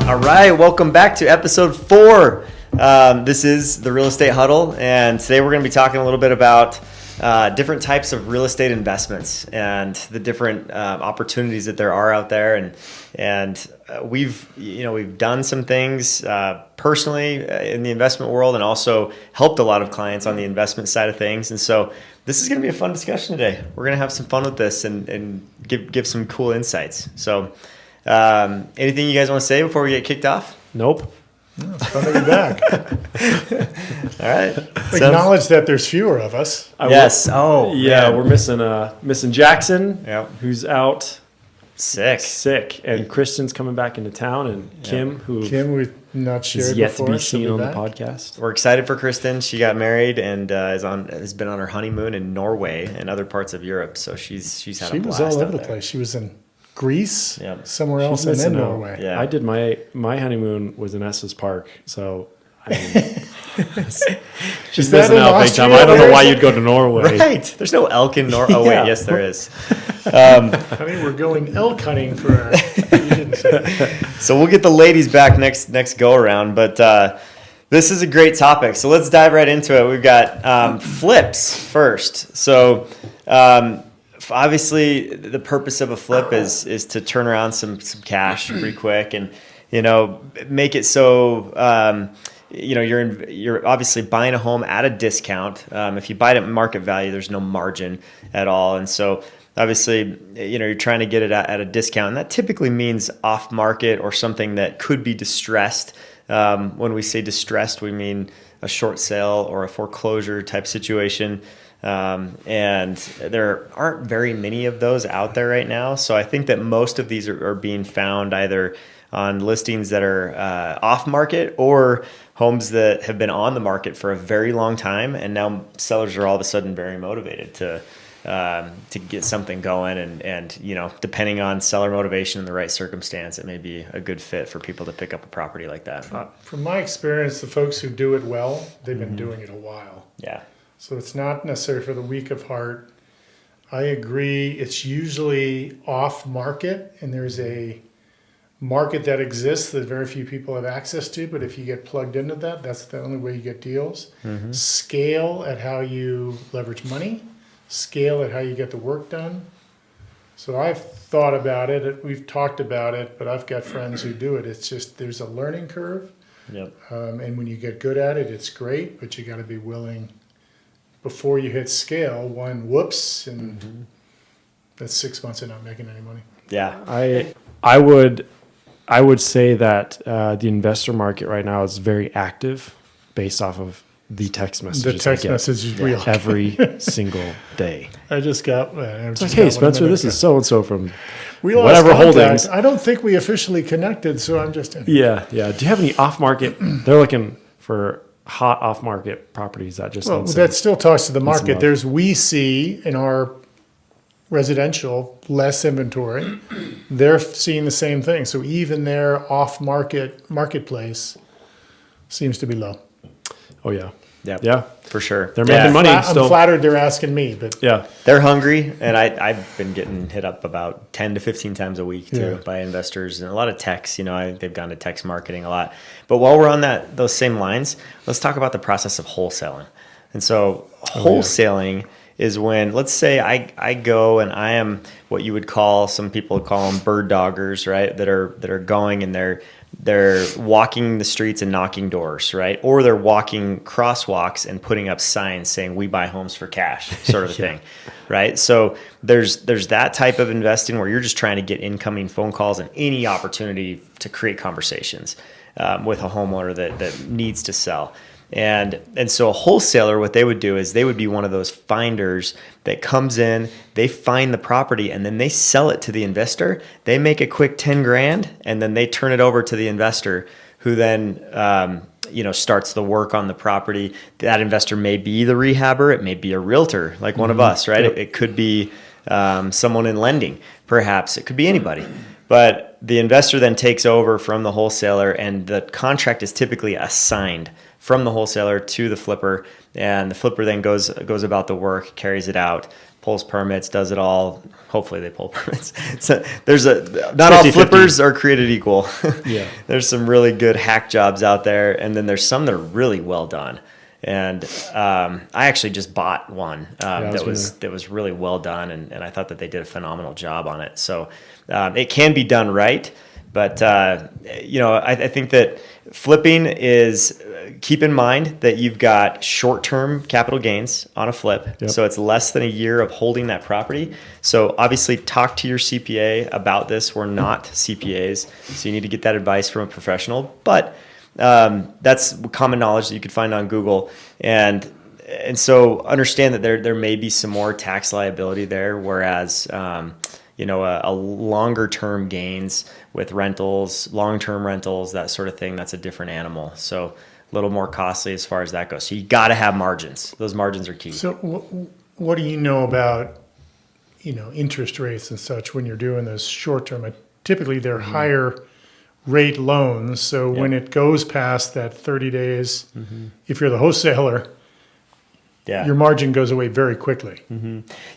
All right, welcome back to episode 4. This is the Real Estate Huddle, and today we're going to be talking a little bit about different types of real estate investments and the different opportunities that there are out there. And we've done some things personally in the investment world, and also helped a lot of clients on the investment side of things. And so this is going to be a fun discussion today. We're going to have some fun with this and give some cool insights. So anything you guys want to say before we get kicked off? Nope. No, it's fun to be back. All right. Acknowledge that there's fewer of us. We're missing Jackson, who's out sick, and Kristen's coming back into town, and Kim, Kim, we've not shared is yet before, to be seen on back. the podcast. We're excited for Kristen. She got married and has been on her honeymoon in Norway and other parts of Europe. So she's had a blast. She was all over out the there. place. She was in Greece, Yep. somewhere else, and then Norway. Yeah. I did my honeymoon was in Estes Park, so I mean, she's missing out big time. I don't know why you'd go to Norway. Right. There's no elk in Norway. Oh, wait, yes, there is. I mean, we're going elk hunting for our... You didn't say. So we'll get the ladies back next go around, but this is a great topic. So let's dive right into it. We've got flips first. So obviously the purpose of a flip is to turn around some cash pretty quick, and make it so you're obviously buying a home at a discount. If you buy it at market value, there's no margin at all, and so obviously you're trying to get it at a discount, and that typically means off market or something that could be distressed. When we say distressed, we mean a short sale or a foreclosure type situation. And there aren't very many of those out there right now. So I think that most of these are being found either on listings that are off market, or homes that have been on the market for a very long time. And now sellers are all of a sudden very motivated to get something going. And depending on seller motivation and the right circumstance, it may be a good fit for people to pick up a property like that. From my experience, the folks who do it well, they've been doing it a while. Yeah. So it's not necessarily for the weak of heart. I agree. It's usually off market, and there's a market that exists that very few people have access to. But if you get plugged into that, that's the only way you get deals. Mm-hmm. Scale at how you leverage money. Scale at how you get the work done. So I've thought about it. We've talked about it, but I've got friends who do it. It's just there's a learning curve. Yep. And when you get good at it, it's great, but you got to be willing. Before you hit scale, one whoops, and that's 6 months of not making any money. Yeah. I would say that the investor market right now is very active based off of the text messages. The text message is real. Every single day. I just got... It's like, hey, Spencer, this is so-and-so from we lost whatever contact. holdings. I don't think we officially connected, so I'm just... Yeah. Do you have any off-market? They're looking for hot off-market properties that just... Well, that still talks to the market. We see in our residential less inventory. They're seeing the same thing. So even their marketplace seems to be low. Oh, yeah. Yeah, for sure. They're making money still. I'm flattered they're asking me, but yeah, they're hungry, and I've been getting hit up about 10 to 15 times a week too by investors, and a lot of texts. They've gone to text marketing a lot. But while we're on those same lines, let's talk about the process of wholesaling. And so wholesaling is when, let's say I go and I am what you would call, some people would call them bird doggers, right? That are going and they're walking the streets and knocking doors, right? Or they're walking crosswalks and putting up signs saying we buy homes for cash, sort of a thing, right? So there's that type of investing where you're just trying to get incoming phone calls and any opportunity to create conversations with a homeowner that needs to sell. And so a wholesaler, what they would do is they would be one of those finders that comes in, they find the property, and then they sell it to the investor. They make a quick 10 grand, and then they turn it over to the investor, who then starts the work on the property. That investor may be the rehabber, it may be a realtor, like one of us, right? Yep. It could be someone in lending, perhaps. It could be anybody. But the investor then takes over from the wholesaler, and the contract is typically assigned from the wholesaler to the flipper, and the flipper then goes about the work, carries it out, pulls permits, does it all. Hopefully they pull permits. So not all flippers are created equal. Yeah. There's some really good hack jobs out there, and then there's some that are really well done. And I actually just bought one that was really well done, and I thought that they did a phenomenal job on it. So it can be done right, but I think that flipping is, keep in mind that you've got short-term capital gains on a flip. Yep. So it's less than a year of holding that property. So obviously talk to your CPA about this. We're not CPAs, so you need to get that advice from a professional. But that's common knowledge that you could find on Google. And so understand that there may be some more tax liability there, whereas a longer term gains with rentals, long-term rentals, that sort of thing, that's a different animal. So a little more costly as far as that goes. So you got to have margins. Those margins are key. So what do you know about, interest rates and such when you're doing those short-term? Typically they're higher rate loans. So when it goes past that 30 days, if you're the wholesaler, your margin goes away very quickly.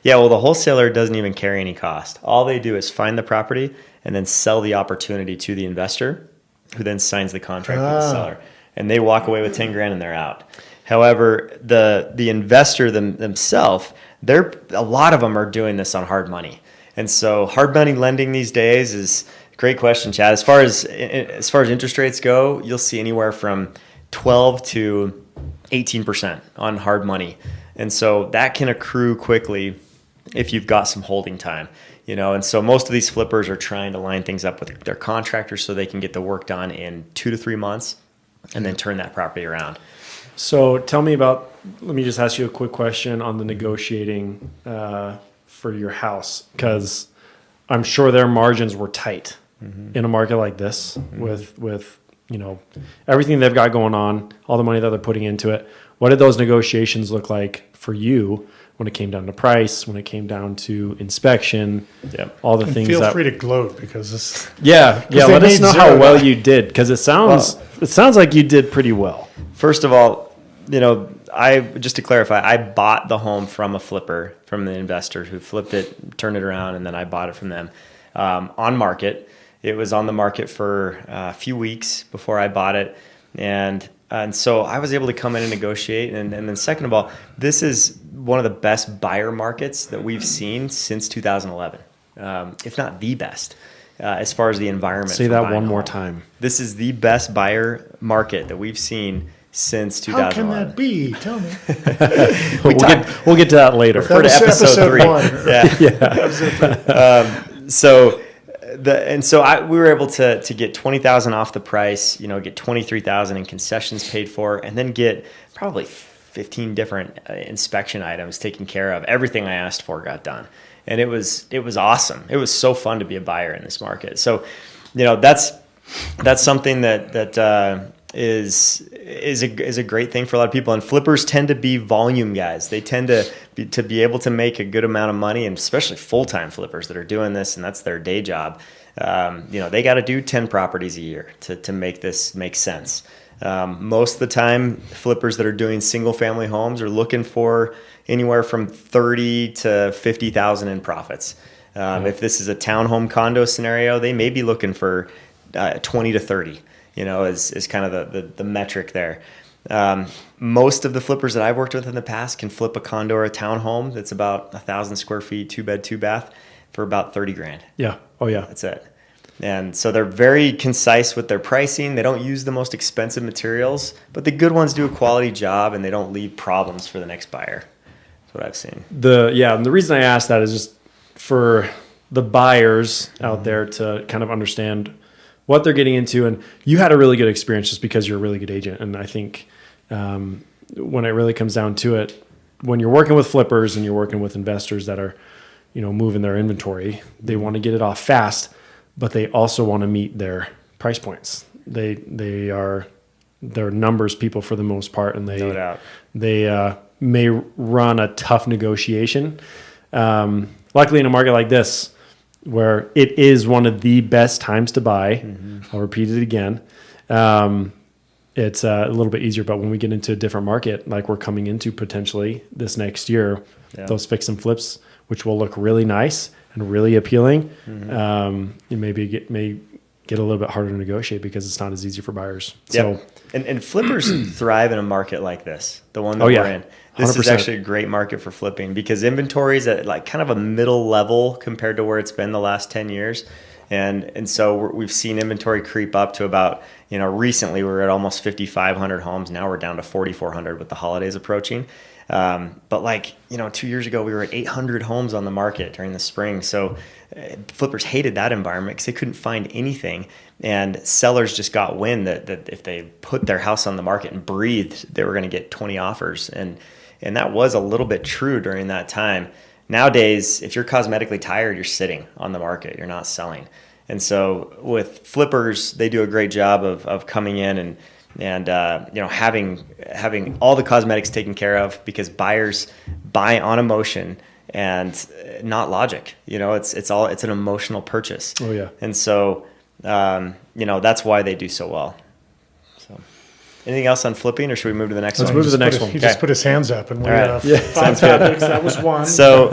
Yeah, well, the wholesaler doesn't even carry any cost. All they do is find the property and then sell the opportunity to the investor, who then signs the contract with the seller. And they walk away with 10 grand and they're out. However, the investor themselves, a lot of them are doing this on hard money. And so hard money lending these days is a great question, Chad. As far as interest rates go, you'll see anywhere from 12 to 18% on hard money. And so that can accrue quickly if you've got some holding time. And so most of these flippers are trying to line things up with their contractors so they can get the work done in 2 to 3 months and then turn that property around. So tell me let me just ask you a quick question on the negotiating for your house, because I'm sure their margins were tight in a market like this with everything they've got going on, all the money that they're putting into it. What did those negotiations look like for you when it came down to price, when it came down to inspection, all the things? Feel free to gloat, because it's let us know how well you did, because it sounds like you did pretty well. First of all, just to clarify, I bought the home from a flipper, from the investor who flipped it, turned it around, and then I bought it from them on market. It was on the market for a few weeks before I bought it, and so I was able to come in and negotiate. And then second of all, this is one of the best buyer markets that we've seen since 2011, if not the best, as far as the environment. Say that one more time. This is the best buyer market that we've seen since 2011. How can that be? Tell me. We'll get to that later. Refer to episode 3. We were able to get $20,000 off the price, get $23,000 in concessions paid for, and then get probably 15 different inspection items taken care of. Everything I asked for got done, and it was awesome. It was so fun to be a buyer in this market. So, that's something that is a great thing for a lot of people. And flippers tend to be volume guys. They tend to be able to make a good amount of money, and especially full-time flippers that are doing this, and that's their day job. They got to do 10 properties a year to make this make sense. Most of the time, flippers that are doing single-family homes are looking for anywhere from 30 to 50,000 in profits. If this is a townhome condo scenario, they may be looking for 20 to 30. Is kind of the metric there. Most of the flippers that I've worked with in the past can flip a condo or a townhome that's about 1,000 square feet, 2-bed, 2-bath for about 30 grand. Yeah. Oh yeah. That's it. And so they're very concise with their pricing. They don't use the most expensive materials, but the good ones do a quality job, and they don't leave problems for the next buyer. That's what I've seen. And the reason I asked that is just for the buyers out there to kind of understand what they're getting into. And you had a really good experience just because you're a really good agent. And I think when it really comes down to it, when you're working with flippers and you're working with investors that are, moving their inventory, they want to get it off fast, but they also want to meet their price points. They're numbers people for the most part, and they may run a tough negotiation. Luckily, in a market like this, where it is one of the best times to buy, I'll repeat it again. it's a little bit easier. But when we get into a different market, like we're coming into potentially this next year, those fix and flips, which will look really nice and really appealing, it may get a little bit harder to negotiate because it's not as easy for buyers. So, and flippers thrive in a market like this, the one that we're in. This 100%. is actually a great market for flipping because inventory is at like kind of a middle level compared to where it's been the last 10 years. And so we've seen inventory creep up to about, recently we were at almost 5,500 homes. Now we're down to 4,400 with the holidays approaching. But 2 years ago, we were at 800 homes on the market during the spring. So flippers hated that environment because they couldn't find anything. And sellers just got wind that if they put their house on the market and breathed, they were going to get 20 offers. And that was a little bit true during that time. Nowadays, if you're cosmetically tired, you're sitting on the market. You're not selling. And so with flippers, they do a great job of coming in and having all the cosmetics taken care of because buyers buy on emotion and not logic. It's an emotional purchase. Oh yeah. And so that's why they do so well. So anything else on flipping, or should we move to the next one? Let's move to the next one. He just put his hands up, and we All right. have Yeah, 5 topics. That was one. So,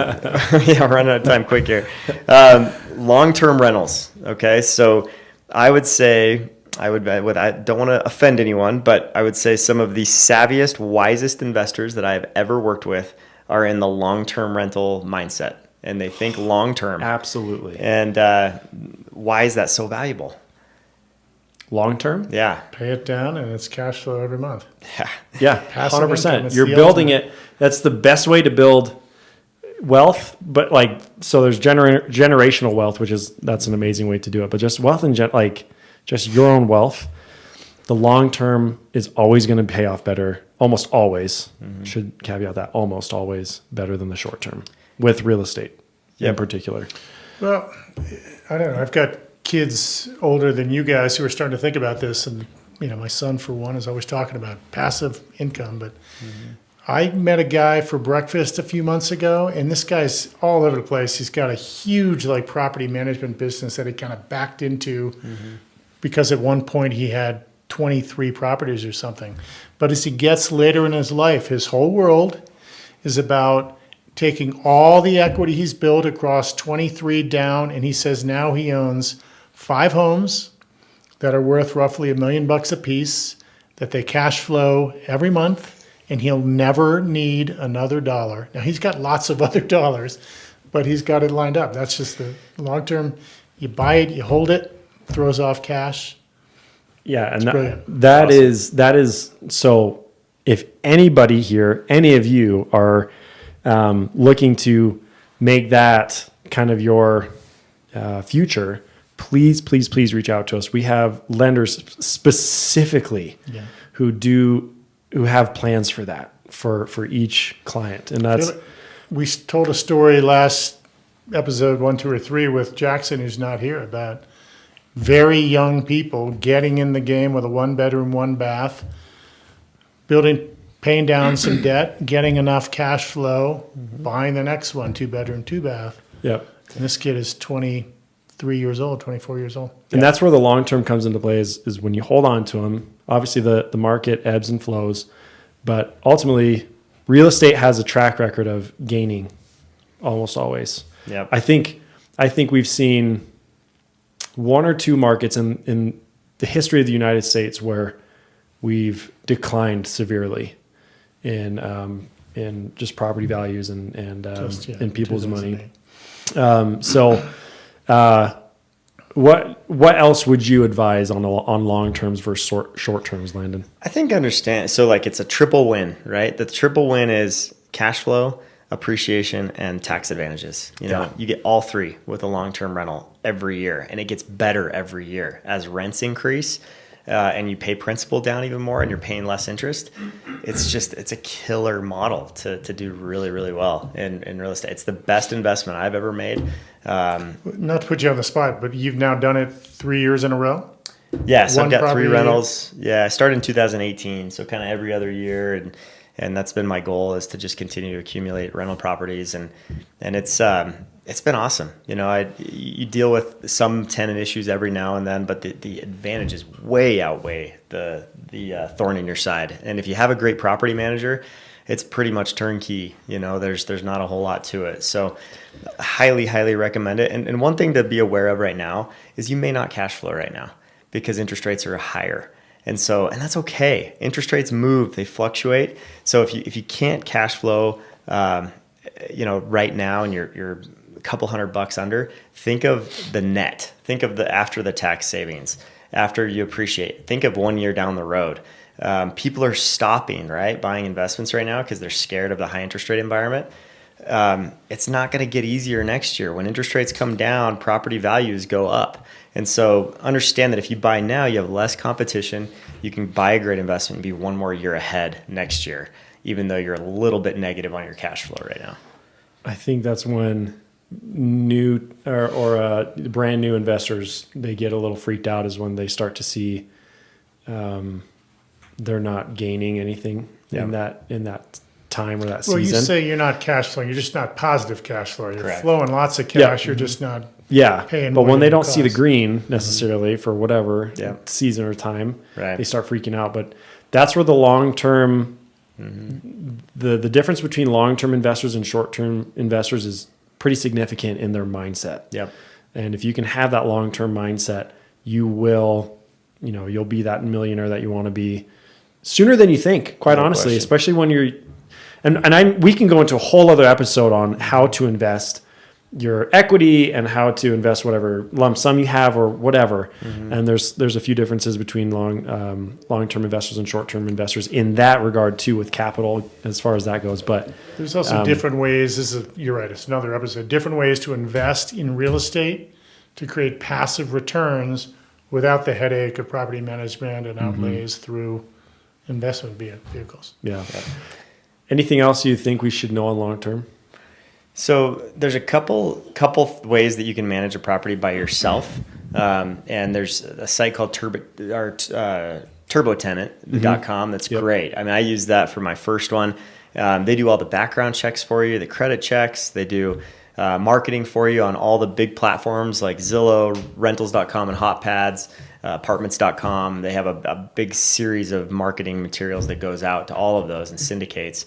we're running out of time quick here. Long-term rentals. Okay, so I would say I don't want to offend anyone, but I would say some of the savviest, wisest investors that I have ever worked with are in the long-term rental mindset, and they think long-term. Absolutely. And why is that so valuable? Long-term? Yeah. Pay it down, and it's cash flow every month. Yeah, Passive income 100%. is You're the building ultimate. it. That's the best way to build wealth. But so there's generational wealth, that's an amazing way to do it. But just wealth and just your own wealth, the long term is always going to pay off better. Almost always. Should caveat that. Almost always better than the short term with real estate in particular. Well, I don't know. I've got kids older than you guys who are starting to think about this, and my son, for one, is always talking about passive income. But I met a guy for breakfast a few months ago, and this guy's all over the place. He's got a huge property management business that he kind of backed into because at one point he had 23 properties or something. But as he gets later in his life, his whole world is about taking all the equity he's built across 23 down, and he says now he owns 5 homes that are worth roughly $1 million a piece, that they cash flow every month, and he'll never need another dollar. Now, he's got lots of other dollars, but he's got it lined up. That's just the long term. You buy it, you hold it, throws off cash. Yeah, and brilliant. that is so. If anybody here, any of you are looking to make that kind of your future, please reach out to us. We have lenders specifically who have plans for that for each client, and that's. We told a story last episode 1, 2, or 3 with Jackson, who's not here, about very young people getting in the game with a 1-bedroom, 1-bath, paying down some debt, getting enough cash flow, buying the next one, 2-bedroom, 2-bath. Yep. And this kid is 23 years old, 24 years old. And that's where the long term comes into play is when you hold on to them. Obviously, the market ebbs and flows, but ultimately, real estate has a track record of gaining almost always. Yep. I think we've seen 1 or 2 markets in the history of the United States where we've declined severely in just property values and in people's money. What else would you advise on long terms versus short terms, Landon? I think understand. So it's a triple win, right? The triple win is cash flow, appreciation, and tax advantages. You get all 3 with a long-term rental every year, and it gets better every year as rents increase. And you pay principal down even more and you're paying less interest. It's a killer model to do really, really well in real estate. It's the best investment I've ever made. Not to put you on the spot, but you've now done it 3 years in a row? Yeah, so I've got 3 property a year? rentals. Yeah, I started in 2018, so kind of every other year. And that's been my goal, is to just continue to accumulate rental properties. And it's been awesome. You deal with some tenant issues every now and then, but the advantages way outweigh the thorn in your side. And if you have a great property manager, it's pretty much turnkey. There's not a whole lot to it. So highly, highly recommend it. And one thing to be aware of right now is you may not cash flow right now because interest rates are higher. And that's okay. Interest rates move, they fluctuate. So if you can't cash flow, right now, and you're a couple $100 under, think of the net. Think of the after the tax savings, after you appreciate. Think of 1 year down the road. People are stopping, right, buying investments right now because they're scared of the high interest rate environment. It's not going to get easier next year. When interest rates come down, property values go up. And so understand that if you buy now, you have less competition. You can buy a great investment and be 1 more year ahead next year, even though you're a little bit negative on your cash flow right now. I think that's when new or brand new investors, they get a little freaked out, is when they start to see they're not gaining anything in that time or that season. Well, you say you're not cash flowing. You're just not positive cash flow. You're Correct. flowing lots of cash. You're just not paying. But more when they than don't it see the costs. green necessarily for whatever season or time, Right. they start freaking out. But that's where the long-term, the difference between long-term investors and short-term investors is pretty significant in their mindset. Yep. And if you can have that long-term mindset, you will, you'll be that millionaire that you want to be sooner than you think, quite No honestly, question. especially when you're, we can go into a whole other episode on how to invest your equity and how to invest whatever lump sum you have or whatever. And there's a few differences between long-term investors and short-term investors in that regard too, with capital, as far as that goes. But There's also different ways. You're right. It's another episode. Different ways to invest in real estate to create passive returns without the headache of property management and outlays through investment vehicles. yeah. Anything else you think we should know on long-term? So there's a couple ways that you can manage a property by yourself. And there's a site called TurboTenant.com that's great. I mean, I use that for my first one. They do all the background checks for you, the credit checks. They do marketing for you on all the big platforms like Zillow, Rentals.com, and HotPads, Apartments.com. They have a big series of marketing materials that goes out to all of those and syndicates.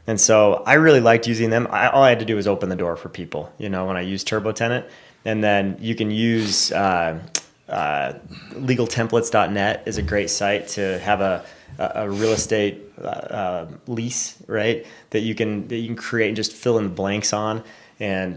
And so I really liked using them. All I had to do was open the door for people, when I used TurboTenant. And then you can use legaltemplates.net is a great site to have a real estate lease, right? That you can create and just fill in the blanks on. And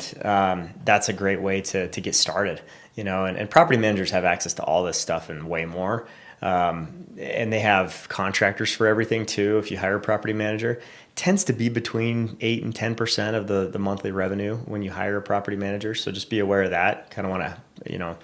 that's a great way to get started, and property managers have access to all this stuff and way more. And they have contractors for everything too. If you hire a property manager, it tends to be between 8 and 10% of the monthly revenue when you hire a property manager. So just be aware of that. Kind of want to,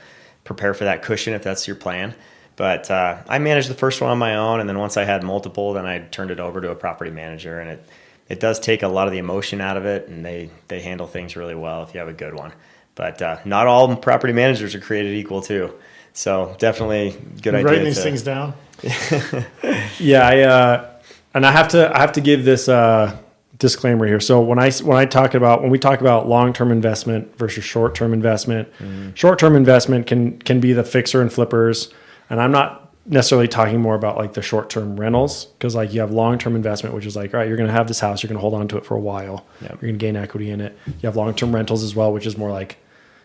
prepare for that cushion if that's your plan. But I managed the first one on my own. And then once I had multiple, then I turned it over to a property manager. And it does take a lot of the emotion out of it. And they handle things really well if you have a good one. But not all property managers are created equal too. So definitely good idea. Writing these things down. Yeah, and I have to give this disclaimer here. So when we talk about long-term investment versus short-term investment, short-term investment can be the fixer and flippers, and I'm not necessarily talking more about like the short-term rentals, because like you have long-term investment, which is like, all right, you're going to have this house, you're going to hold on to it for a while, you're going to gain equity in it. You have long-term rentals as well, which is more like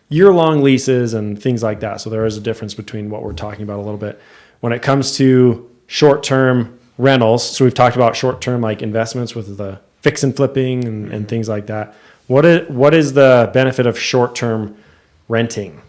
year-long leases and things like that. So there is a difference between what we're talking about a little bit. When it comes to short-term rentals, so we've talked about short-term like investments with the fix and flipping and things like that. What is the benefit of short-term renting?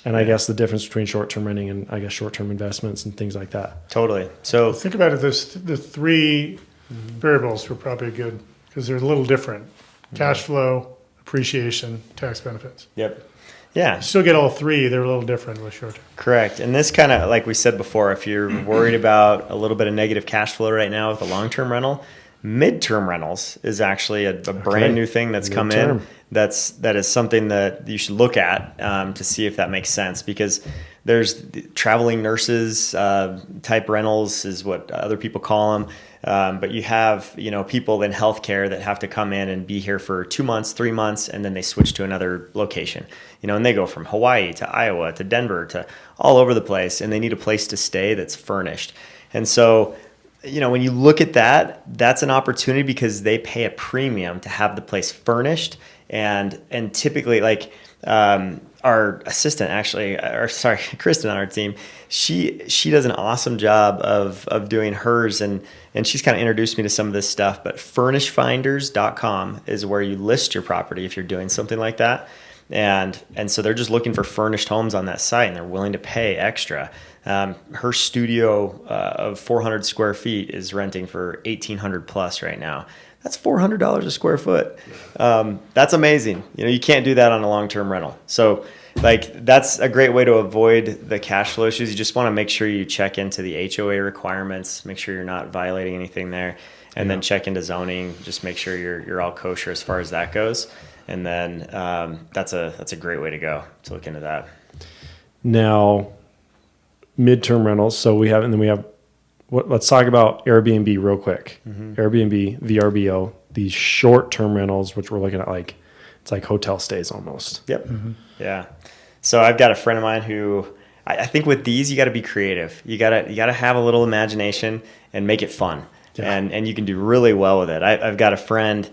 And I guess the difference between short-term renting and I guess short-term investments and things like that. Totally. So Think about it. The three variables were probably good because they're a little different. Cash flow, appreciation, tax benefits. Yep. Yeah. You still get all three. They're a little different with short term. Correct. And this kind of, like we said before, if you're worried about a little bit of negative cash flow right now with a long-term rental, Midterm rentals is actually a brand new thing that's come in. That is something that you should look at to see if that makes sense, because there's traveling nurses type rentals is what other people call them. But you have, people in healthcare that have to come in and be here for 2 months, 3 months, and then they switch to another location, and they go from Hawaii to Iowa to Denver to all over the place, and they need a place to stay that's furnished. And so, when you look at that, that's an opportunity because they pay a premium to have the place furnished. And typically, like, our assistant Kristen on our team, she does an awesome job of doing hers, and she's kind of introduced me to some of this stuff. But furnishfinders.com is where you list your property if you're doing something like that. And so they're just looking for furnished homes on that site, and they're willing to pay extra. Her studio of 400 square feet is renting for $1,800 plus right now. That's $400 a square foot. That's amazing. You can't do that on a long-term rental. So, that's a great way to avoid the cash flow issues. You just want to make sure you check into the HOA requirements, make sure you're not violating anything there, and then check into zoning. Just make sure you're all kosher as far as that goes. And then that's a great way to look into that. Now, midterm rentals. So we have let's talk about Airbnb real quick. Airbnb, VRBO, these short-term rentals, which we're looking at, it's like hotel stays almost. Yep. Yeah. So I've got a friend of mine who I think with these, you got to be creative. You gotta have a little imagination and make it fun. Yeah. And you can do really well with it. I've got a friend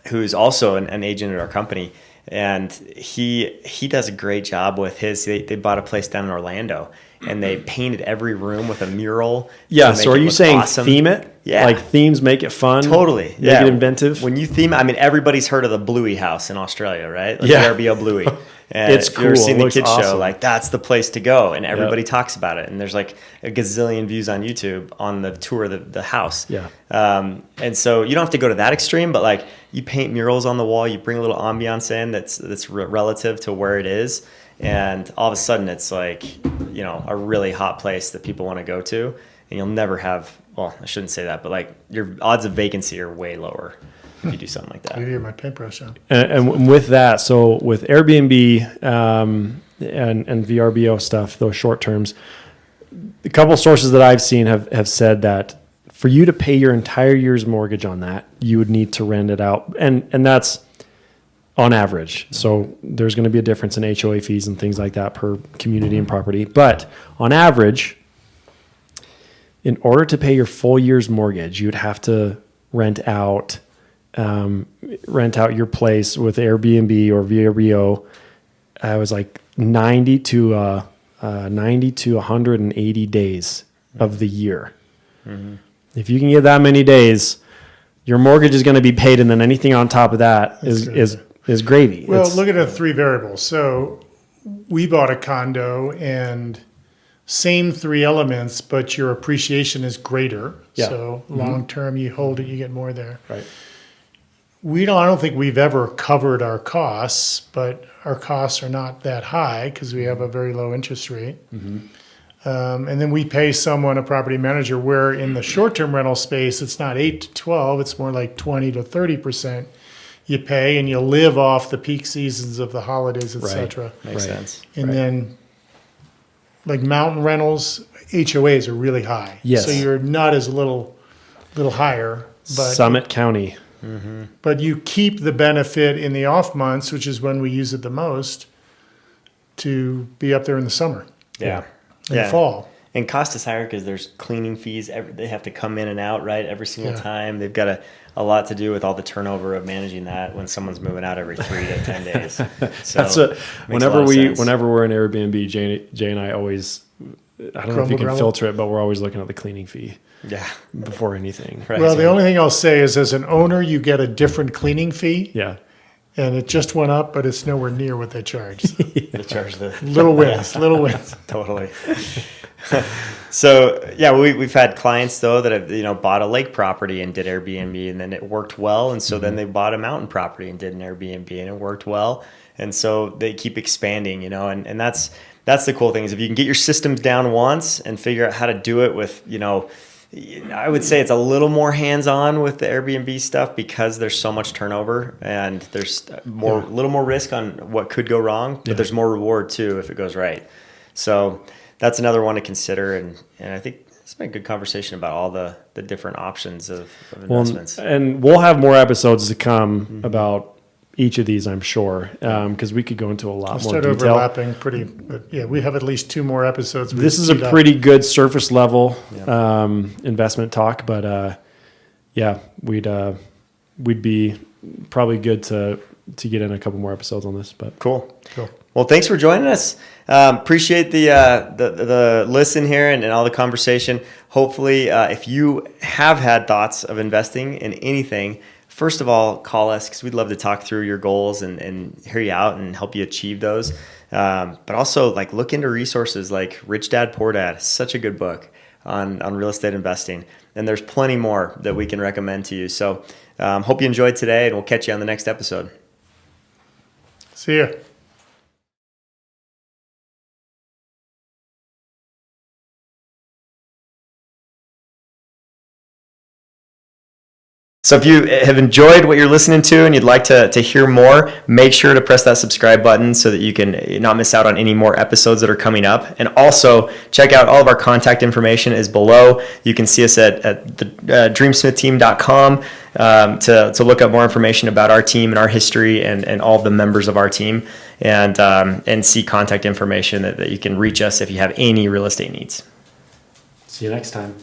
who's also an agent at our company, and he does a great job with his. They bought a place down in Orlando, and they painted every room with a mural. Yeah. So are you saying awesome. Theme it? Yeah. Like themes make it fun. Totally. Make it inventive. When you theme, everybody's heard of the Bluey house in Australia, right? VRBO Bluey. And it's if you've ever cool. seen the kids awesome. show, that's the place to go, and everybody talks about it. And there's a gazillion views on YouTube on the tour of the house. Yeah. And so you don't have to go to that extreme, but you paint murals on the wall, you bring a little ambiance in that's relative to where it is, and all of a sudden it's a really hot place that people want to go to, and you'll never have. Well, I shouldn't say that, but your odds of vacancy are way lower if you do something like that. I hear my paintbrush on. And with that, so with Airbnb and VRBO stuff, those short terms, a couple sources that I've seen have said that for you to pay your entire year's mortgage on that, you would need to rent it out, and that's on average. So there's going to be a difference in HOA fees and things like that per community and property, but on average, in order to pay your full year's mortgage, you'd have to rent out your place with Airbnb or VRBO. It was 90 to 180 days of the year. Mm-hmm. If you can get that many days, your mortgage is going to be paid, and then anything on top of that is gravy. Well, look at the three variables. So we bought a condo, and same three elements, but your appreciation is greater. Yeah. So long term, you hold it, you get more there. Right. I don't think we've ever covered our costs, but our costs are not that high because we have a very low interest rate. Mm-hmm. And then we pay someone, a property manager, where in the short-term rental space, it's not 8 to 12, it's more like 20 to 30% you pay, and you live off the peak seasons of the holidays, et cetera. Makes sense. And then mountain rentals, HOAs are really high. Yes. So you're not as little higher. But Summit County. Mm-hmm. But you keep the benefit in the off months, which is when we use it the most, to be up there in the summer. Yeah. In the fall. And cost is higher because there's cleaning fees. They have to come in and out, right, every single time. They've got a lot to do with all the turnover of managing that when someone's moving out every 3 to 10 days. So whenever we're in Airbnb, Jay and I always, I don't know if you can filter it, but we're always looking at the cleaning fee. Yeah. Before anything. Right. Well, the only thing I'll say is, as an owner, you get a different cleaning fee. Yeah. And it just went up, but it's nowhere near what they charge. They charge the little wins. Totally. So we've had clients though that have bought a lake property and did Airbnb, and then it worked well, and so then they bought a mountain property and did an Airbnb, and it worked well, and so they keep expanding, and that's the cool thing is if you can get your systems down once and figure out how to do it with I would say it's a little more hands-on with the Airbnb stuff because there's so much turnover and there's a little more risk on what could go wrong, but there's more reward too if it goes right. So that's another one to consider. And I think it's been a good conversation about all the different options of investments. And we'll have more episodes to come about each of these, I'm sure, because we could go into a lot more detail. Overlapping but we have at least 2 more episodes. This is a pretty good surface level investment talk, but we'd be probably good to get in a couple more episodes on this. But cool. Well, thanks for joining us. Appreciate the listen here and all the conversation. Hopefully, if you have had thoughts of investing in anything, first of all, call us because we'd love to talk through your goals and hear you out and help you achieve those. But also, like, look into resources like Rich Dad Poor Dad. Such a good book on real estate investing. And there's plenty more that we can recommend to you. So hope you enjoyed today, and we'll catch you on the next episode. See ya. So if you have enjoyed what you're listening to and you'd like to hear more, make sure to press that subscribe button so that you can not miss out on any more episodes that are coming up. And also check out all of our contact information is below. You can see us at the dreamsmith.com to look up more information about our team and our history and all of the members of our team and see contact information that you can reach us if you have any real estate needs. see you next time.